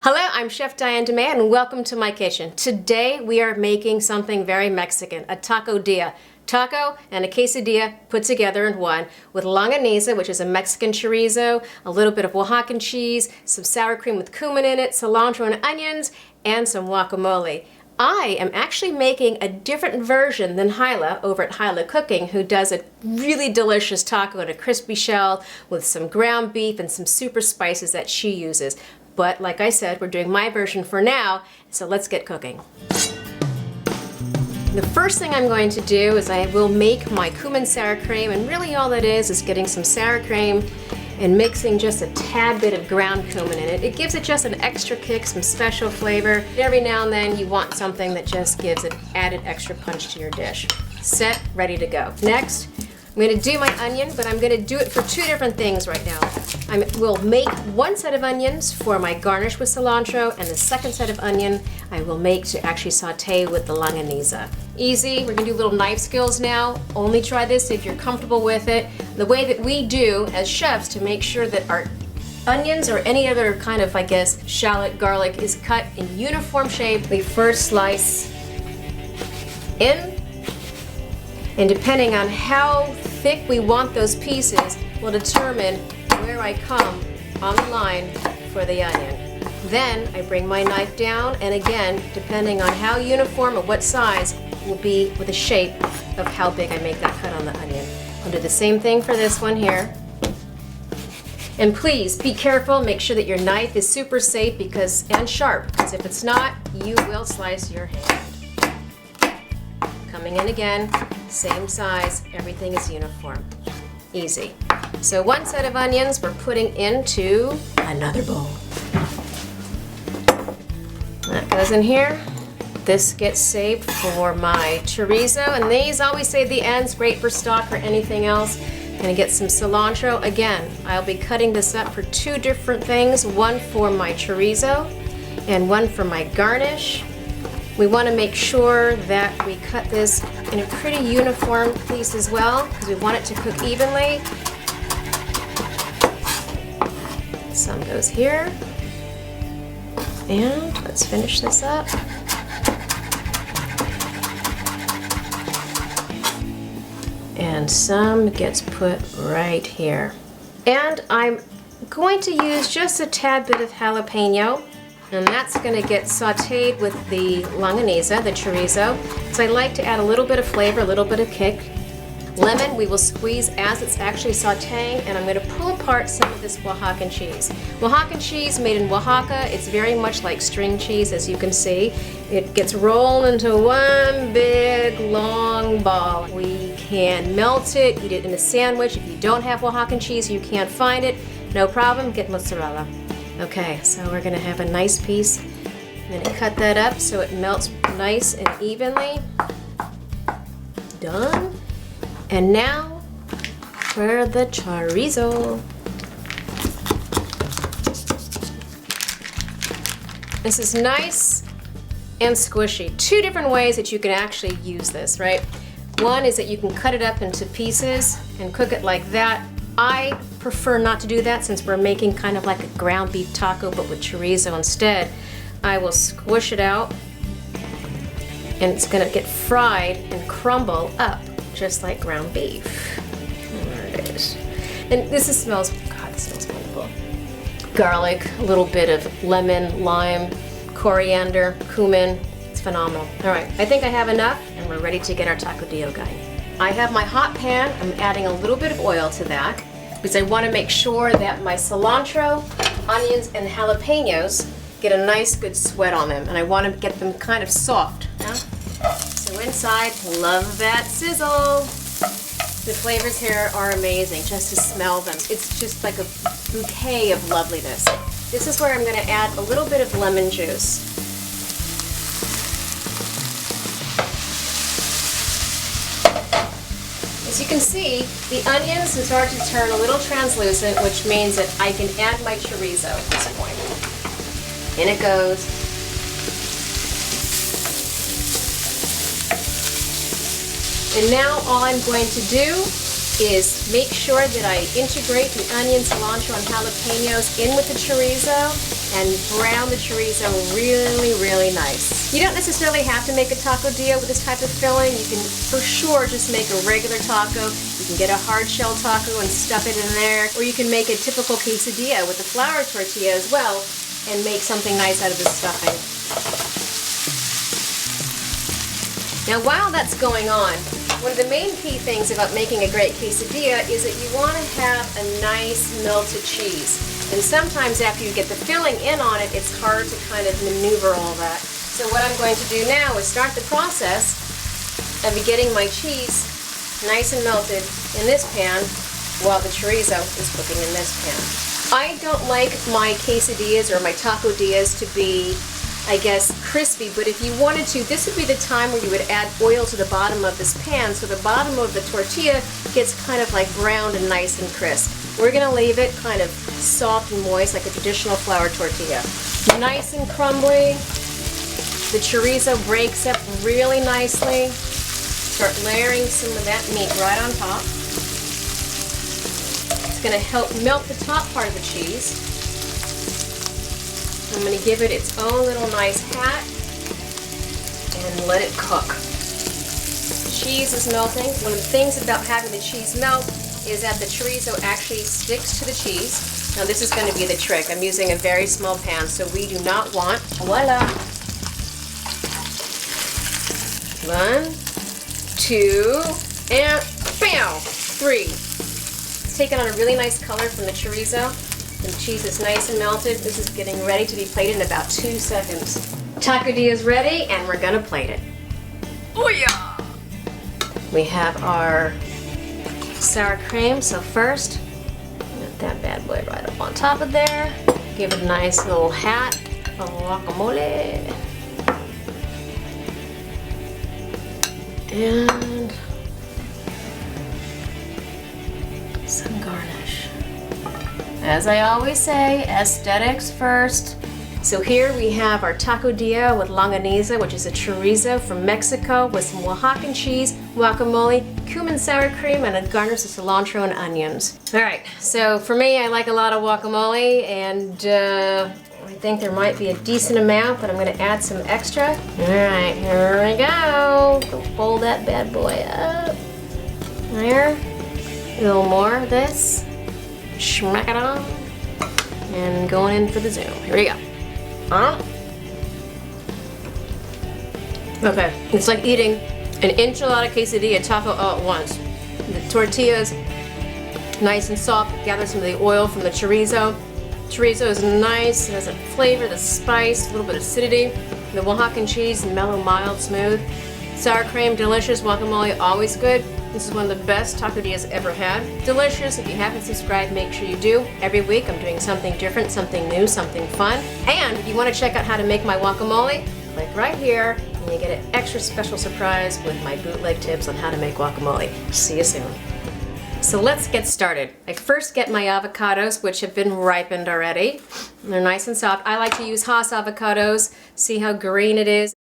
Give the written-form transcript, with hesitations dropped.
Hello, I'm Chef Diane DeMay and welcome to my kitchen. Today we are making something very Mexican, a TacoDilla. Taco and a quesadilla put together in one with longaniza, which is a Mexican chorizo, a little bit of Oaxacan cheese, some sour cream with cumin in it, cilantro and onions, and some guacamole. I am actually making a different version than Hilah over at HilahCooking, who does a really delicious taco in a crispy shell with some ground beef and some super spices that she uses. But like I said, we're doing my version for now, so let's get cooking. The first thing I'm going to do is I will make my cumin sour cream, and really all that is getting some sour cream and mixing just a tad bit of ground cumin in it. It gives it just an extra kick, some special flavor. Every now and then you want something that just gives an added extra punch to your dish. Set, ready to go. Next, I'm going to do my onion, but I'm going to do it for two different things right now. I will make one set of onions for my garnish with cilantro, and the second set of onion I will make to actually saute with the longaniza. Easy. We're going to do little knife skills now. Only try this if you're comfortable with it. The way that we do as chefs to make sure that our onions or any other kind of, I guess, shallot, garlic is cut in uniform shape. We first slice in, and depending on how thick we want those pieces will determine where I come on the line for the onion. Then I bring my knife down, and again, depending on how uniform or what size will be with the shape of how big I make that cut on the onion. I'll do the same thing for this one here. And please be careful, make sure that your knife is super safe and sharp, because if it's not, you will slice your hand. Coming in again, same size, everything is uniform. Easy. So one set of onions we're putting into another bowl. That goes in here. This gets saved for my chorizo, and these always save the ends, great for stock or anything else. Gonna get some cilantro. Again, I'll be cutting this up for two different things, one for my chorizo and one for my garnish. We want to make sure that we cut this in a pretty uniform piece as well, because we want it to cook evenly. Some goes here. And let's finish this up. And some gets put right here. And I'm going to use just a tad bit of jalapeno, and that's going to get sauteed with the longaniza, the chorizo. So I like to add a little bit of flavor, a little bit of kick. Lemon we will squeeze as it's actually sauteing, and I'm going to pull apart some of this Oaxacan cheese. Oaxacan cheese made in Oaxaca, it's very much like string cheese, as you can see. It gets rolled into one big long ball. We can melt it, eat it in a sandwich. If you don't have Oaxacan cheese, you can't find it, no problem, get mozzarella. Okay, so we're going to have a nice piece. I'm going to cut that up so it melts nice and evenly. Done. And now for the chorizo. This is nice and squishy. Two different ways that you can actually use this, right? One is that you can cut it up into pieces and cook it like that. I prefer not to do that since we're making kind of like a ground beef taco but with chorizo instead. I will squish it out, and it's gonna get fried and crumble up just like ground beef. There it is. And this smells, God, this smells wonderful. Garlic, a little bit of lemon, lime, coriander, cumin. It's phenomenal. All right, I think I have enough, and we're ready to get our TacoDilla going. I have my hot pan. I'm adding a little bit of oil to that because I want to make sure that my cilantro, onions, and jalapenos get a nice good sweat on them, and I want to get them kind of soft. Yeah? So inside, love that sizzle. The flavors here are amazing, just to smell them. It's just like a bouquet of loveliness. This is where I'm going to add a little bit of lemon juice. As you can see, the onions have started to turn a little translucent, which means that I can add my chorizo at this point. In it goes. And now all I'm going to do is make sure that I integrate the onion, cilantro, and jalapenos in with the chorizo. and brown the chorizo really, really nice. You don't necessarily have to make a TacoDilla with this type of filling. You can for sure just make a regular taco. You can get a hard shell taco and stuff it in there, or you can make a typical quesadilla with a flour tortilla as well and make something nice out of the stuffing. Now while that's going on, one of the main key things about making a great quesadilla is that you want to have a nice melted cheese. And sometimes after you get the filling in on it, it's hard to kind of maneuver all that. So what I'm going to do now is start the process of getting my cheese nice and melted in this pan while the chorizo is cooking in this pan. I don't like my quesadillas or my TacoDillas to be, I guess, crispy, but if you wanted to, this would be the time where you would add oil to the bottom of this pan so the bottom of the tortilla gets kind of like browned and nice and crisp. We're going to leave it kind of soft and moist like a traditional flour tortilla. Nice and crumbly. The chorizo breaks up really nicely. Start layering some of that meat right on top. It's going to help melt the top part of the cheese. I'm going to give it its own little nice pat and let it cook. Cheese is melting. One of the things about having the cheese melt is that the chorizo actually sticks to the cheese. Now this is going to be the trick. I'm using a very small pan, so we do not want, voila, 1, 2, and bam, 3. It's taken on a really nice color from the chorizo. The cheese is nice and melted. This is getting ready to be plated in about 2 seconds. TacoDilla is ready, and we're gonna plate it. Oh yeah! We have our sour cream. So first, get that bad boy right up on top of there. Give it a nice little hat of guacamole. And some garnish. As I always say, aesthetics first. So here we have our TacoDilla with longaniza, which is a chorizo from Mexico with some Oaxacan cheese, guacamole, cumin sour cream, and a garnish of cilantro and onions. All right, so for me, I like a lot of guacamole, and I think there might be a decent amount, but I'm gonna add some extra. All right, here we go. Go fold that bad boy up. There, a little more of this. Smack it on, and going in for the zoom. Here we go. Okay, it's like eating an enchilada quesadilla taco all at once. The tortilla's nice and soft, gather some of the oil from the chorizo. Chorizo is nice, it has a flavor, the spice, a little bit of acidity. The Oaxacan cheese, mellow, mild, smooth. Sour cream, delicious. Guacamole, always good. This is one of the best TacoDillas ever had. Delicious. If you haven't subscribed, make sure you do. Every week I'm doing something different, something new, something fun. And if you want to check out how to make my guacamole, click right here and you get an extra special surprise with my bootleg tips on how to make guacamole. See you soon. So let's get started. I first get my avocados, which have been ripened already. They're nice and soft. I like to use Hass avocados. See how green it is.